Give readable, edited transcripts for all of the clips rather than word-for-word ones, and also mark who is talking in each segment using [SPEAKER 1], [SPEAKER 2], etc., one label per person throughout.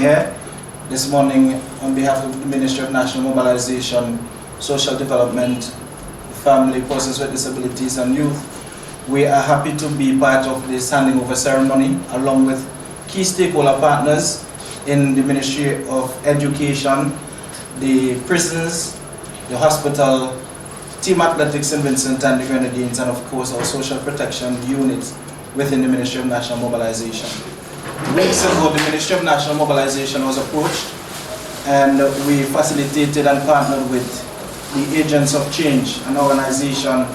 [SPEAKER 1] here this morning on behalf of the Ministry of National Mobilisation, Social Development, Family, Persons with Disabilities and Youth. We are happy to be part of this handing over ceremony along with key stakeholder partners in the Ministry of Education, the prisons, the hospital, Team Athletics St. Vincent and the Grenadines, and of course our social protection units within the Ministry of National Mobilisation. Weeks ago, the Ministry of National Mobilisation was approached and we facilitated and partnered with the Agents of Change, an organization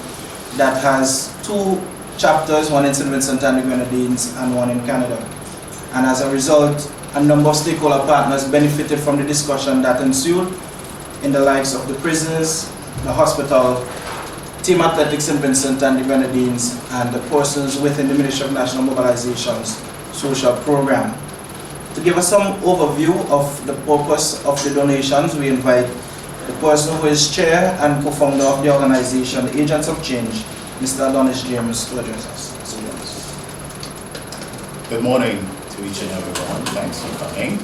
[SPEAKER 1] that has 2 chapters, one in St. Vincent and the Grenadines and one in Canada. And as a result, a number of stakeholder partners benefited from the discussion that ensued in the likes of the prisons, the hospital, Team Athletics St. Vincent and the Grenadines, and the persons within the Ministry of National Mobilisation's social program. To give us some overview of the purpose of the donations, we invite the person who is chair and co-founder of the organization, the Agents of Change, Mr. Adonis James, to address us.
[SPEAKER 2] Good morning to each and everyone. Thanks for coming.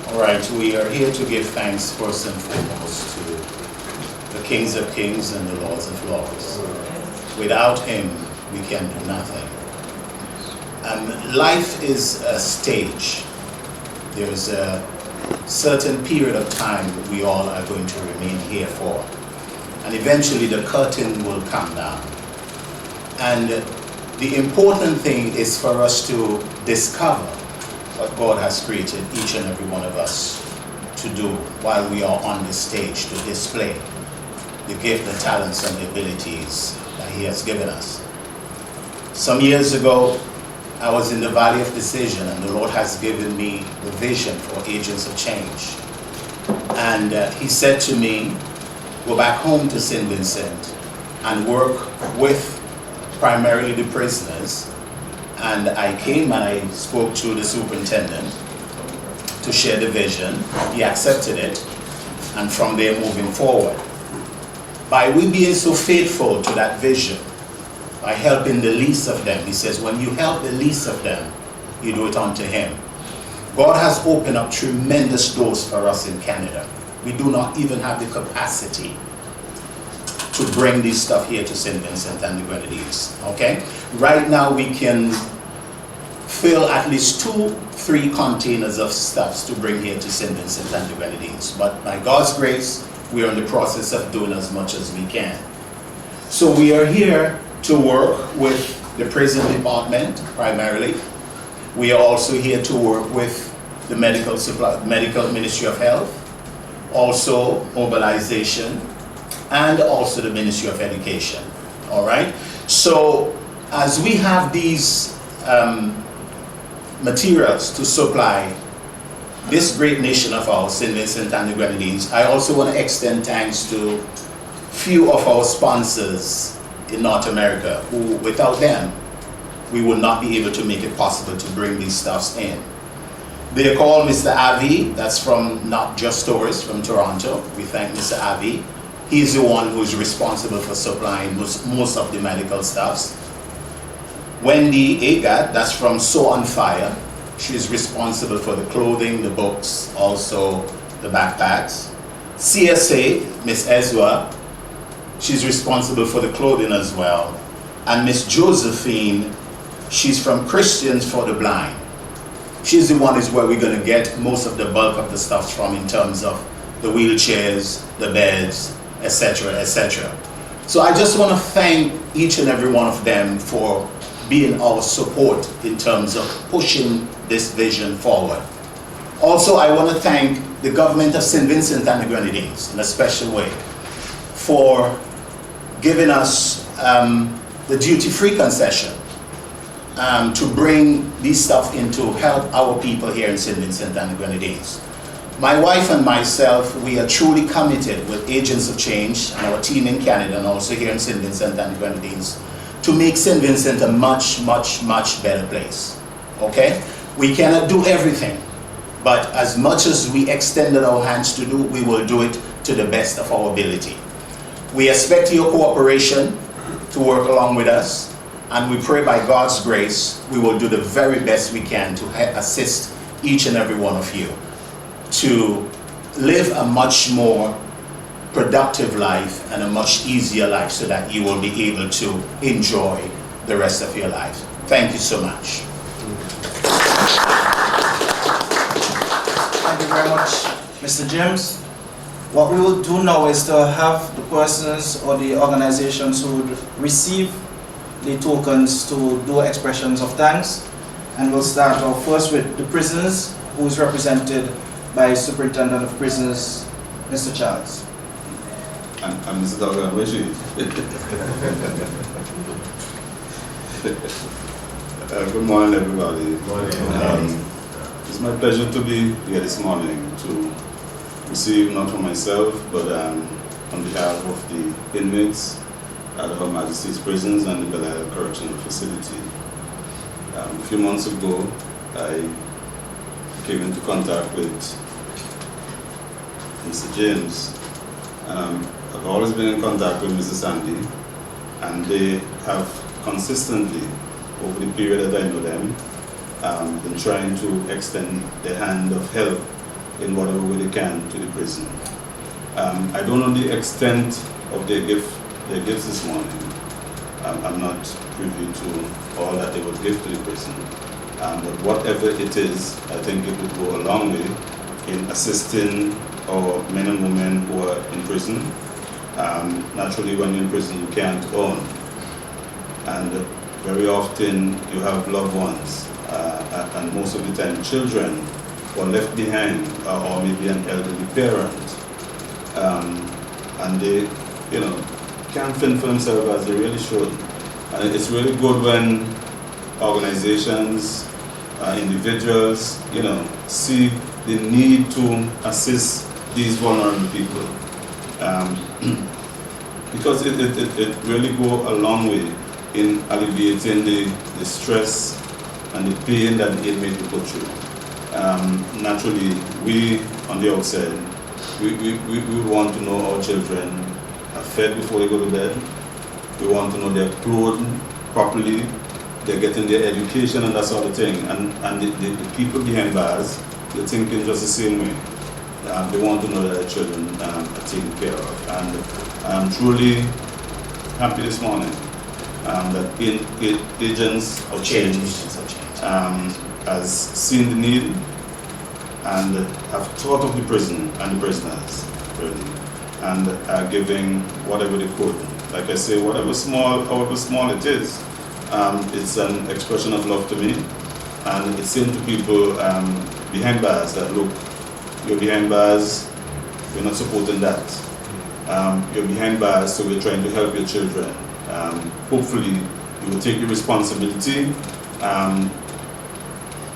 [SPEAKER 2] All right, we are here to give thanks first and foremost to the Kings of Kings and the Lords of Lords. Without him, we can do nothing. Life is a stage. There's a certain period of time that we all are going to remain here for. And eventually the curtain will come down. And the important thing is for us to discover what God has created each and every one of us to do while we are on the stage, to display the gift, the talents, and the abilities that He has given us. Some years ago, I was in the Valley of Decision, and the Lord has given me the vision for Agents of Change. And He said to me, go back home to St. Vincent and work with primarily the prisoners. And I came and I spoke to the superintendent to share the vision. He accepted it, and from there moving forward. By we being so faithful to that vision, by helping the least of them, he says, when you help the least of them, you do it unto Him. God has opened up tremendous doors for us in Canada. We do not even have the capacity to bring this stuff here to St. Vincent and the Grenadines, okay? Right now we can fill at least 2-3 containers of stuffs to bring here to St. Vincent and the Grenadines. But by God's grace, we are in the process of doing as much as we can. So we are here to work with the prison department primarily. We are also here to work with the medical Ministry of Health, also mobilization, and also the Ministry of Education. All right. So as we have these materials to supply this great nation of ours, St. Vincent and the Grenadines, I also want to extend thanks to few of our sponsors in North America, who without them, we would not be able to make it possible to bring these stuffs in. They are called Mr. Avi, that's from Not Just Tourists from Toronto. We thank Mr. Avi. He's the one who's responsible for supplying most of the medical stuffs. Wendy Agat, that's from So On Fire. She's responsible for the clothing, the books, also the backpacks. CSA, Miss Ezra, she's responsible for the clothing as well. And Miss Josephine, she's from Christians for the Blind. She's the one is where we're going to get most of the bulk of the stuff from in terms of the wheelchairs, the beds, etc., etc. So I just want to thank each and every one of them for being our support in terms of pushing this vision forward. Also, I want to thank the government of St. Vincent and the Grenadines in a special way for giving us the duty-free concession to bring this stuff in to help our people here in St. Vincent and the Grenadines. My wife and myself, we are truly committed with Agents of Change and our team in Canada and also here in St. Vincent and the Grenadines to make St. Vincent a much, much, much better place, okay? We cannot do everything, but as much as we extended our hands to do, we will do it to the best of our ability. We expect your cooperation to work along with us, and we pray by God's grace, we will do the very best we can to assist each and every one of you to live a much more productive life and a much easier life so that you will be able to enjoy the rest of your life. Thank you so much.
[SPEAKER 1] Thank you very much, Mr. James. What we will do now is to have the persons or the organizations who would receive the tokens to do expressions of thanks. And we'll start off first with the prisoners, who is represented by Superintendent of Prisons, Mr. Charles.
[SPEAKER 3] I'm Mr. Dogger, where is she? Good morning, everybody.
[SPEAKER 2] Good morning.
[SPEAKER 3] It's my pleasure to be here this morning to receive, not for myself, but on behalf of the inmates at Her Majesty's Prisons and the Bel Air Correctional Facility. A few months ago, I came into contact with Mr. James. I've always been in contact with Mr. Sandy, and they have consistently, over the period that I know them, been trying to extend their hand of help in whatever way they can to the prison. I don't know the extent of their gifts this morning. I'm not privy to all that they would give to the prison. But whatever it is, I think it would go a long way in assisting our men and women who are in prison. Naturally, when you're in prison, you can't own. And very often, you have loved ones, and most of the time, children who are left behind, or maybe an elderly parent. And they, can't fend for themselves as they really should. And it's really good when organizations, individuals, see the need to assist these vulnerable people. Because it really go a long way in alleviating the stress and the pain that the inmate will go through. Naturally, we, on the outside, we want to know our children are fed before they go to bed. We want to know they're clothed properly, they're getting their education and that sort of thing. And the people behind bars, they're thinking just the same way. They want to know that their children are taken care of. And I'm truly happy this morning that agents of change has seen the need and have thought of the prison and the prisoners, really, and are giving whatever they could. Like I say, however small it is, it's an expression of love to me, and it's saying to people behind bars that, look, you're behind bars, we're not supporting that. You're behind bars, so we're trying to help your children. Hopefully, you will take your responsibility,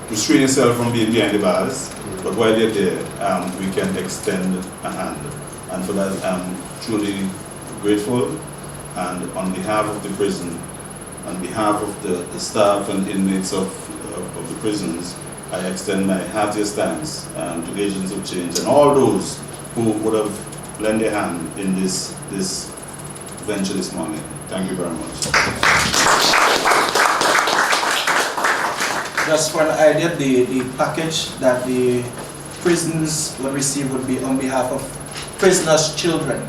[SPEAKER 3] restrain yourself from being behind the bars, but while you're there, we can extend a hand. And for that, I'm truly grateful. And on behalf of the prison, on behalf of the staff and inmates of the prisons, I extend my heartiest thanks to agents of change and all those who would have lent their hand in this venture this morning. Thank you very much.
[SPEAKER 1] Just for an idea, the package that the prisons will receive would be on behalf of prisoners' children.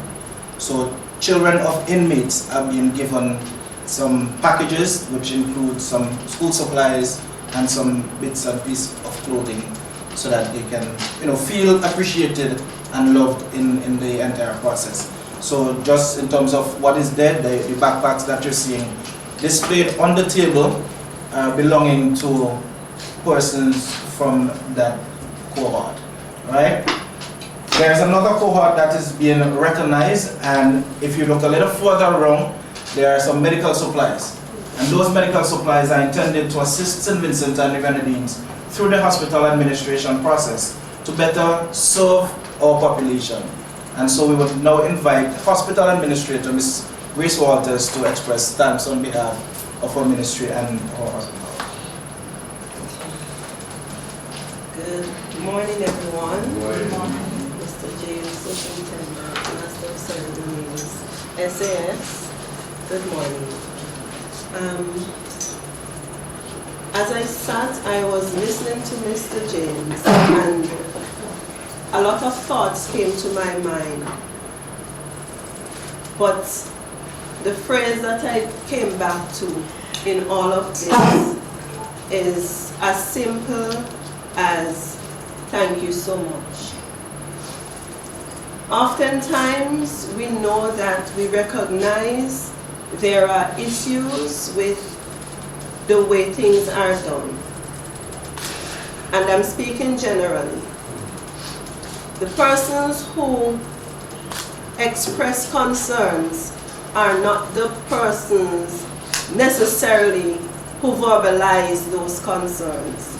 [SPEAKER 1] So children of inmates have been given some packages which include some school supplies and some bits and pieces of clothing so that they can feel appreciated and loved in the entire process. So just in terms of what is there, the backpacks that you're seeing displayed on the table belonging to persons from that cohort, right? There's another cohort that is being recognized, and if you look a little further around, there are some medical supplies. And those medical supplies are intended to assist St. Vincent and the Grenadines through the hospital administration process to better serve our population. And so we would now invite Hospital Administrator Ms. Grace Walters to express thanks on behalf of our ministry and our hospital.
[SPEAKER 4] Good morning, everyone. Good morning. Mr. James, Superintendent, Master of Ceremonies, SAS. Good morning. as I sat, I was listening to Mr. James, and a lot of thoughts came to my mind. But the phrase that I came back to in all of this is as simple as thank you so much. Oftentimes we know that we recognize there are issues with the way things are done. And I'm speaking generally. The persons who express concerns are not the persons necessarily who verbalize those concerns,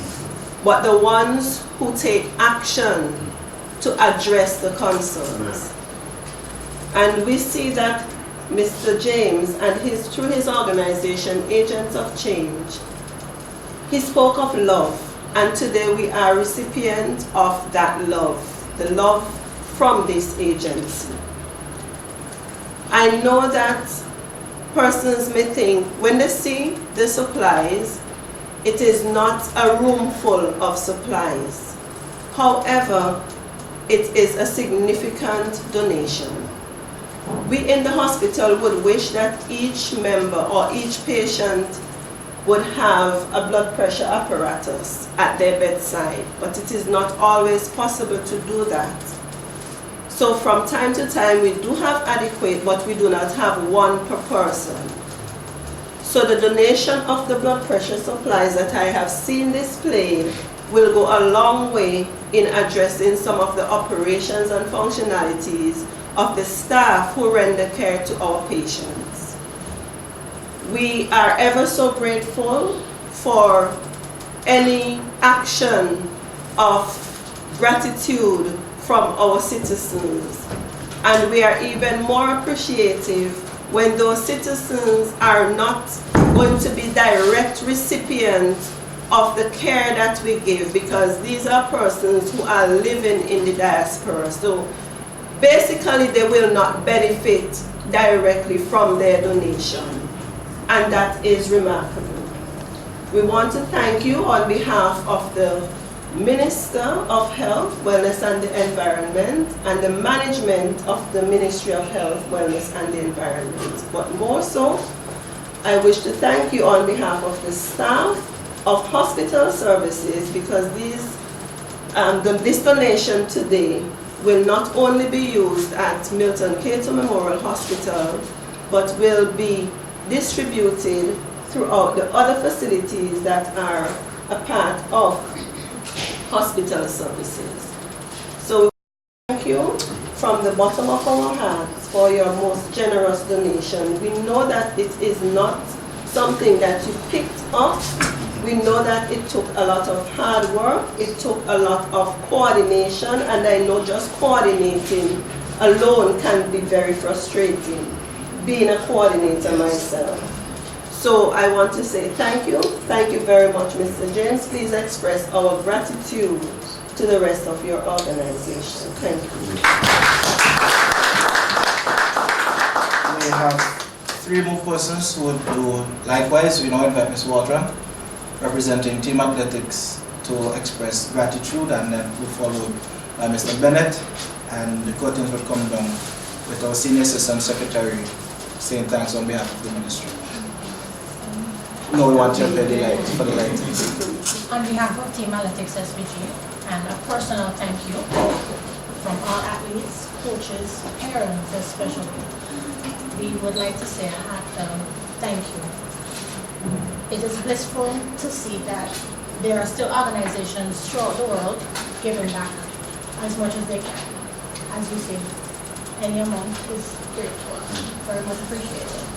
[SPEAKER 4] but the ones who take action to address the concerns. And we see that Mr. James and through his organization, Agents of Change, he spoke of love, and today we are recipients of that love, the love from this agency. I know that persons may think when they see the supplies, it is not a room full of supplies. However, it is a significant donation. We in the hospital would wish that each member or each patient would have a blood pressure apparatus at their bedside, but it is not always possible to do that. So from time to time we do have adequate, but we do not have one per person. So the donation of the blood pressure supplies that I have seen displayed will go a long way in addressing some of the operations and functionalities of the staff who render care to our patients. We are ever so grateful for any action of gratitude from our citizens. And we are even more appreciative when those citizens are not going to be direct recipients of the care that we give, because these are persons who are living in the diaspora. So basically they will not benefit directly from their donation, and that is remarkable. We want to thank you on behalf of the Minister of Health, Wellness and the Environment, and the management of the Ministry of Health, Wellness and the Environment. But more so, I wish to thank you on behalf of the staff of hospital services, because this donation today will not only be used at Milton Cato Memorial Hospital, but will be distributed throughout the other facilities that are a part of hospital services. So thank you from the bottom of our hearts for your most generous donation. We know that it is not something that you picked up. We know that it took a lot of hard work, it took a lot of coordination, and I know just coordinating alone can be very frustrating, being a coordinator myself. So I want to say thank you very much, Mr. James. Please express our gratitude to the rest of your organization. Thank you.
[SPEAKER 1] We have 3 more persons who would do likewise. We now invite Ms. Watran, representing Team Athletics, to express gratitude, and then we followed by Mr. Bennett, and the curtains will come down with our Senior Assistant Secretary saying thanks on behalf of the ministry. No, we want you to pay the light for the light.
[SPEAKER 5] On behalf of Team Athletics SBG, and a personal thank you from all athletes, coaches, parents especially, we would like to say a heartfelt thank you. It is blissful to see that there are still organizations throughout the world giving back as much as they can. As you say, any amount is grateful, very much appreciated.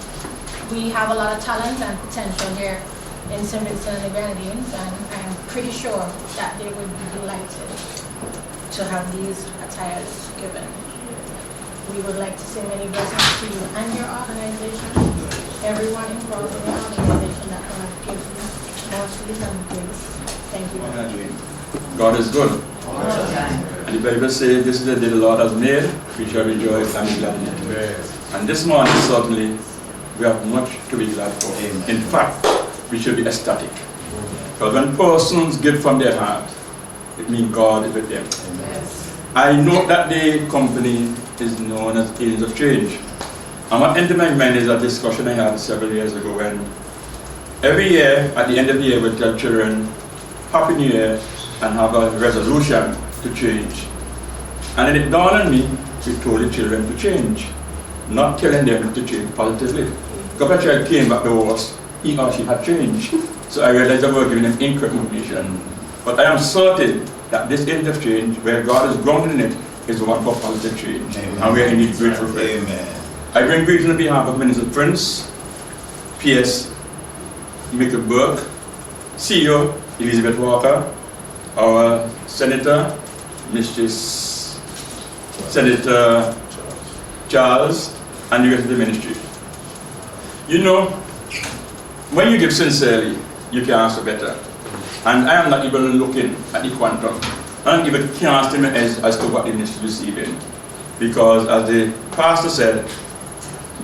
[SPEAKER 5] We have a lot of talent and potential here in St. Vincent and the Grenadines, and I'm pretty sure that they would be delighted to have these attires given. We would like to say many blessings to you and your organization, everyone involved in the organization, that God gives you more peace and grace. Thank you.
[SPEAKER 6] God is good. And the Bible says, this is the day the Lord has made, we shall rejoice and be glad in it. And this morning, certainly, we have much to be glad for. In fact, we should be ecstatic. Because when persons give from their heart, it means God is with them. I know that the company is known as Agents of Change. And what entered my mind is a discussion I had several years ago when every year, at the end of the year, we tell children, Happy New Year, and have a resolution to change. And then it dawned on me, we told the children to change, not telling them to change positively. Because a child came back the worst, he or she had changed. So I realized that we were giving them incorrect information. But I am certain that this age of change, where God is grounded in it, is one for positive change. Amen. And we are indeed grateful for it. Amen. I bring greetings on behalf of Minister Prince, PS Michael Burke, CEO Elizabeth Walker, our Senator, Mrs. Senator Charles, and the rest of the ministry. You know, when you give sincerely, you can ask for better. And I am not even looking at the quantum. I don't even cast him as to what the ministry is receiving. Because as the pastor said,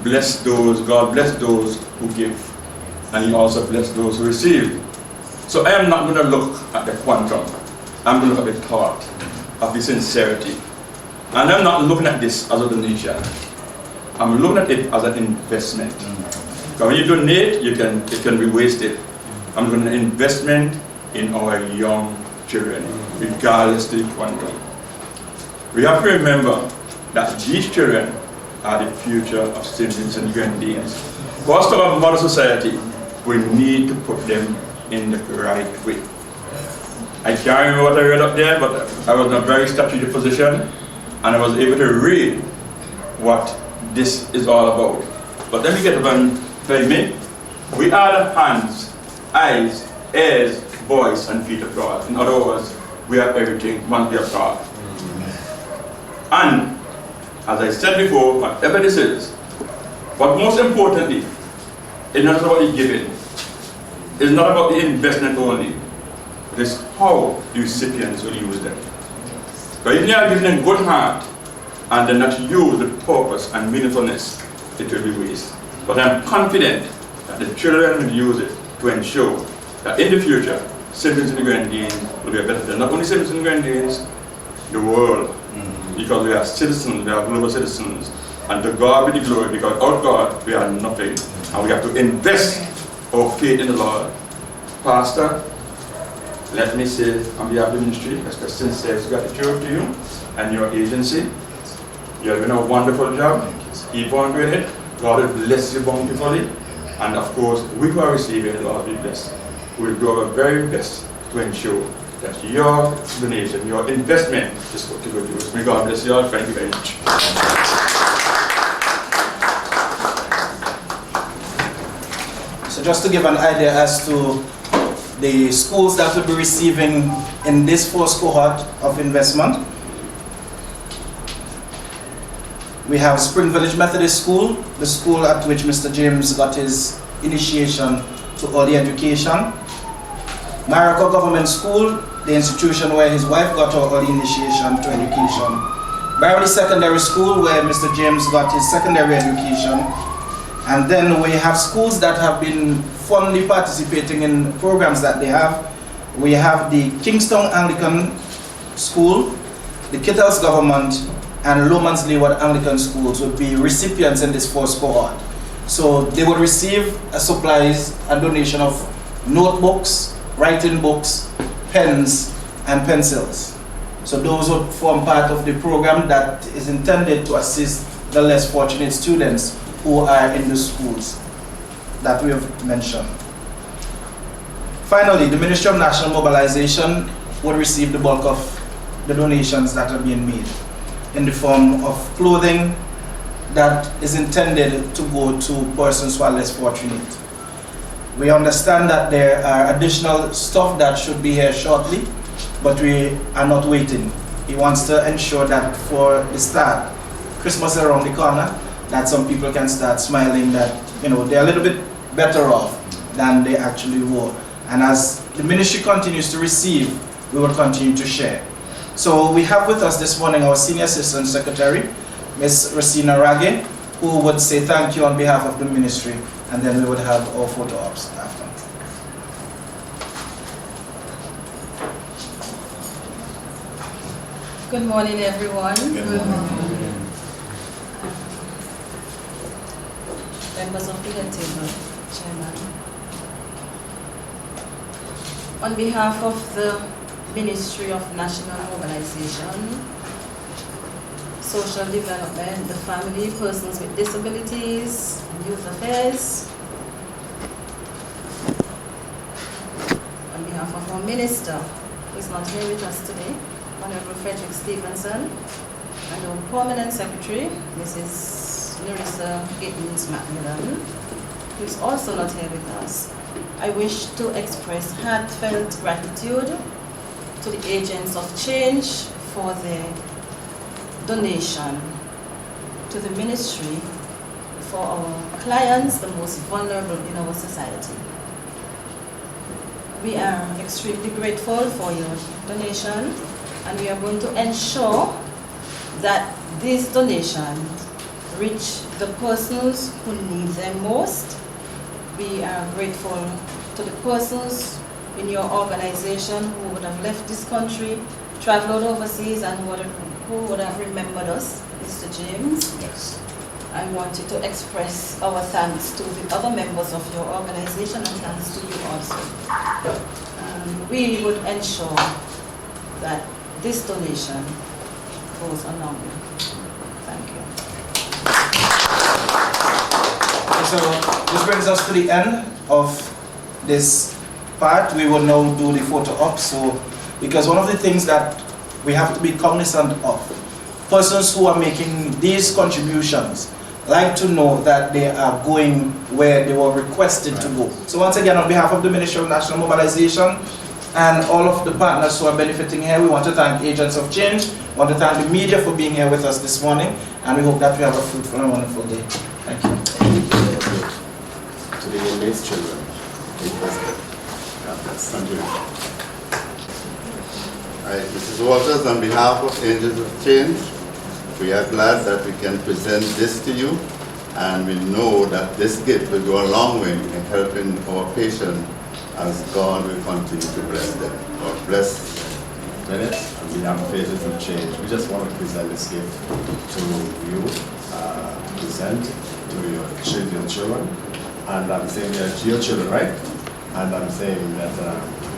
[SPEAKER 6] bless those, God bless those who give. And he also bless those who receive. So I am not going to look at the quantum. I'm going to look at the thought of the sincerity. And I'm not looking at this as a donation. I'm looking at it as an investment. Because when you donate, it can be wasted. I'm looking at an investment in our young children, regardless of the quantum. We have to remember that these children are the future of citizens and grandees. For us to have a modern society, we need to put them in the right way. I can't remember what I read up there, but I was in a very strategic position, and I was able to read what this is all about. But let me get one by me. We are the hands, eyes, ears, voice, and feet of God. In other words, we are everything, one of God. And as I said before, whatever this is, but most importantly, it's not about the giving. It's not about the investment only. It is how the recipients will use them. But if they are given a good heart and they not use the purpose and meaningfulness, it will be waste. But I'm confident that the children will use it to ensure that in the future, citizens and grandees will be better than not only citizens and grandees, the world. Because we are citizens, we are global citizens. And to God be the glory, because without God, we are nothing. And we have to invest our faith in the Lord. Pastor, let me say on behalf of the ministry, express sincere gratitude to you and your agency. You have done a wonderful job. Keep on doing it. God will bless you bountifully. And of course, we who are receiving it, Lord be blessed. We will do our very best to ensure that your donation, your investment is put to good use. May God bless you all. Thank you very much.
[SPEAKER 1] So just to give an idea as to the schools that will be receiving in this first cohort of investment, we have Spring Village Methodist School, the school at which Mr. James got his initiation to early education. Marico Government School, the institution where his wife got her early initiation to education. Beverly Secondary School, where Mr. James got his secondary education. And then we have schools that have been fondly participating in programs that they have. We have the Kingston Anglican School, the Kittles Government, and Lomans Leeward Anglican Schools would be recipients in this first cohort. So they would receive supplies, a donation of notebooks, writing books, pens, and pencils. So those would form part of the program that is intended to assist the less fortunate students who are in the schools that we have mentioned. Finally, the Ministry of National Mobilisation would receive the bulk of the donations that are being made in the form of clothing that is intended to go to persons who are less fortunate. We understand that there are additional stuff that should be here shortly, but we are not waiting. He wants to ensure that for the start, Christmas is around the corner, that some people can start smiling that, you know, they're a little bit better off than they actually were. And as the ministry continues to receive, we will continue to share. So we have with us this morning our Senior Assistant Secretary, Ms. Rosina Rage, who would say thank you on behalf of the ministry, and then we would have our photo ops after.
[SPEAKER 7] Good morning, everyone.
[SPEAKER 2] Good morning.
[SPEAKER 7] Members of the head table, Chairman. On behalf of the Ministry of National Mobilisation, Social Development, the Family, Persons with Disabilities, Youth Affairs, on behalf of our Minister, who is not here with us today, Honorable Frederick Stevenson, and our Permanent Secretary, Mrs. Larissa Gittins Macmillan, who is also not here with us. I wish to express heartfelt gratitude to the agents of change for their donation to the ministry for our clients, the most vulnerable in our society. We are extremely grateful for your donation, and we are going to ensure that these donations reach the persons who need them most. We are grateful to the persons in your organization who would have left this country, traveled overseas, and who would have remembered us, Mr. James.
[SPEAKER 2] Yes.
[SPEAKER 7] I wanted to express our thanks to the other members of your organization and thanks to you also. We would ensure that this donation goes a long way. Thank you.
[SPEAKER 1] So this brings us to the end of this part. We will now do the photo op. So, because one of the things that we have to be cognizant of, persons who are making these contributions like to know that they are going where they were requested to go. So once again, on behalf of the Ministry of National Mobilisation and all of the partners who are benefiting here, we want to thank Agents of Change, we want to thank the media for being here with us this morning, and we hope that we have a fruitful and wonderful day. Thank you.
[SPEAKER 8] To the inmates' children, be present. God bless. Thank you.
[SPEAKER 9] All right, Mrs. Walters, on behalf of Angels of Change, we are glad that we can present this to you, and we know that this gift will go a long way in helping our patients as God will continue to bless them. God bless.
[SPEAKER 8] Bennett, on behalf of Agents of Change, we just want to present this gift to you, present to your children, and I'm saying that your children, right? And I'm saying that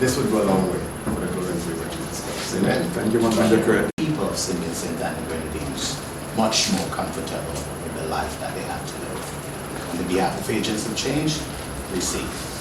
[SPEAKER 8] this would go a long way for the glory of Jesus Christ. Amen.
[SPEAKER 6] Thank you, Mr. Credit.
[SPEAKER 2] People of St. Vincent and the Grenadines much more comfortable with the life that they have to live. On the behalf of Agents of Change, receive.